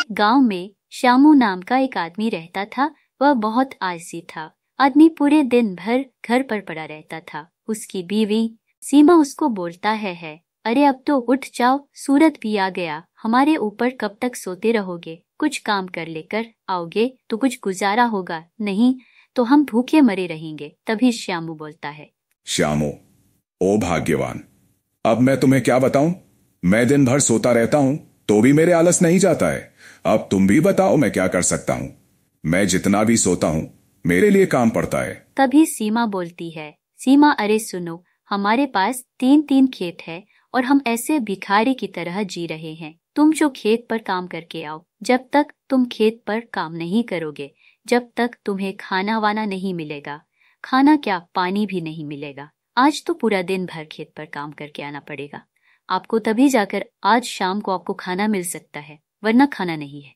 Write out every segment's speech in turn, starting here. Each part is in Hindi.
एक गांव में श्यामू नाम का एक आदमी रहता था। वह बहुत आलसी था। आदमी पूरे दिन भर घर पर पड़ा रहता था। उसकी बीवी सीमा उसको बोलता है अरे अब तो उठ जाओ, सूरज भी आ गया, हमारे ऊपर कब तक सोते रहोगे? कुछ काम कर लेकर आओगे तो कुछ गुजारा होगा, नहीं तो हम भूखे मरे रहेंगे। तभी श्यामू बोलता है, श्यामू, ओ भाग्यवान, अब मैं तुम्हें क्या बताऊं? मैं दिन भर सोता रहता हूं तो भी मेरे आलस नहीं जाता है। अब तुम भी बताओ मैं क्या कर सकता हूं? मैं जितना भी सोता हूं मेरे लिए काम पड़ता है। तभी सीमा बोलती है, सीमा अरे सुनो, हमारे पास 3 खेत है और हम ऐसे भिखारी की तरह जी रहे हैं। तुम जो खेत पर काम करके आओ। जब तक तुम खेत पर काम नहीं करोगे, जब तक तुम्हें खाना वाना नहीं मिलेगा, खाना क्या पानी भी नहीं मिलेगा। आज तो पूरा दिन भर खेत पर काम करके आना पड़ेगा आपको, तभी जाकर आज शाम को आपको खाना मिल सकता है, वरना खाना नहीं है।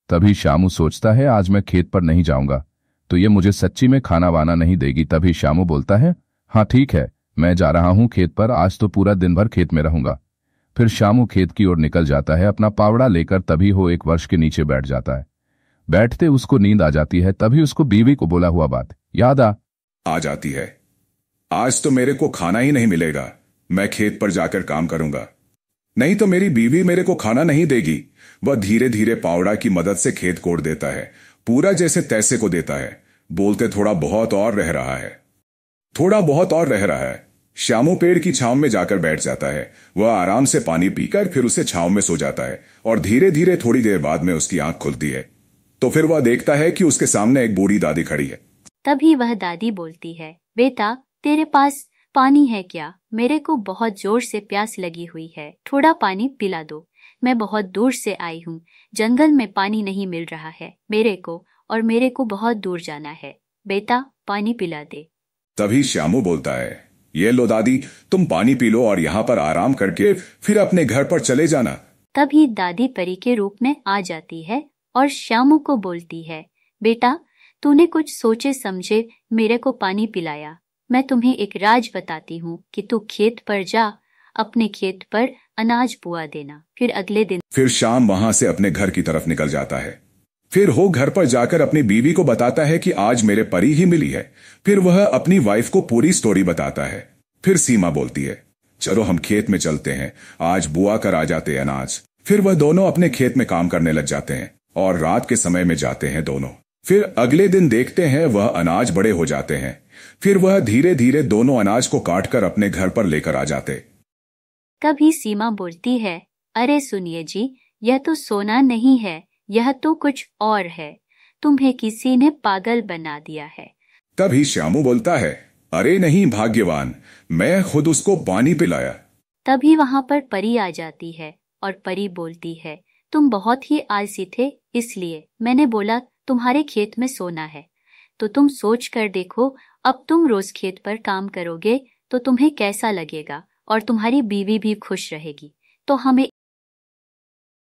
तभी श्यामू सोचता है आज मैं खेत पर नहीं जाऊंगा तो ये मुझे सच्ची में खाना वाना नहीं देगी। तभी श्यामू बोलता है, हाँ ठीक है, मैं जा रहा हूँ खेत पर, आज तो पूरा दिन भर खेत में रहूंगा। फिर श्यामू खेत की ओर निकल जाता है अपना पावड़ा लेकर। तभी वो एक वृक्ष के नीचे बैठ जाता है। बैठते उसको नींद आ जाती है। तभी उसको बीवी को बोला हुआ बात याद आ जाती है। आज तो मेरे को खाना ही नहीं मिलेगा। मैं खेत पर जाकर काम करूंगा, नहीं तो मेरी बीवी मेरे को खाना नहीं देगी। वह धीरे धीरे पावड़ा की मदद से खेत कोड़ देता है, पूरा जैसे तैसे को देता है। बोलते थोड़ा बहुत और रह रहा है, थोड़ा बहुत और रह रहा है। श्यामू पेड़ की छांव में जाकर बैठ जाता है। वह आराम से पानी पीकर फिर उसे छांव में सो जाता है और धीरे धीरे थोड़ी देर बाद में उसकी आंख खुलती है तो फिर वह देखता है कि उसके सामने एक बूढ़ी दादी खड़ी है। तभी वह दादी बोलती है, बेटा तेरे पास पानी है क्या? मेरे को बहुत जोर से प्यास लगी हुई है, थोड़ा पानी पिला दो। मैं बहुत दूर से आई हूँ, जंगल में पानी नहीं मिल रहा है मेरे को, और मेरे को बहुत दूर जाना है। बेटा पानी पिला दे। तभी श्यामू बोलता है, ये लो दादी, तुम पानी पी लो और यहाँ पर आराम करके फिर अपने घर पर चले जाना। तभी दादी परी के रूप में आ जाती है और श्यामू को बोलती है, बेटा तूने कुछ सोचे समझे मेरे को पानी पिलाया। मैं तुम्हें एक राज बताती हूँ कि तू खेत पर जा, अपने खेत पर अनाज बुआ देना। फिर अगले दिन फिर शाम वहां से अपने घर की तरफ निकल जाता है। फिर वो घर पर जाकर अपनी बीवी को बताता है कि आज मेरे परी ही मिली है। फिर वह अपनी वाइफ को पूरी स्टोरी बताता है। फिर सीमा बोलती है, चलो हम खेत में चलते हैं, आज बुआ कर आ जाते अनाज। फिर वह दोनों अपने खेत में काम करने लग जाते हैं और रात के समय में जाते हैं दोनों। फिर अगले दिन देखते हैं वह अनाज बड़े हो जाते हैं। फिर वह धीरे धीरे दोनों अनाज को काटकर अपने घर पर लेकर आ जाते। कभी सीमा बोलती है, अरे सुनिए जी, यह तो सोना नहीं है, यह तो कुछ और है, तुम्हें किसी ने पागल बना दिया है। तभी श्यामू बोलता है, अरे नहीं भाग्यवान, मैं खुद उसको पानी पिलाया। तभी वहां पर परी आ जाती है और परी बोलती है, तुम बहुत ही आलसी थे, इसलिए मैंने बोला तुम्हारे खेत में सोना है। तो तुम सोच कर देखो, अब तुम रोज खेत पर काम करोगे तो तुम्हें कैसा लगेगा और तुम्हारी बीवी भी खुश रहेगी। तो हमें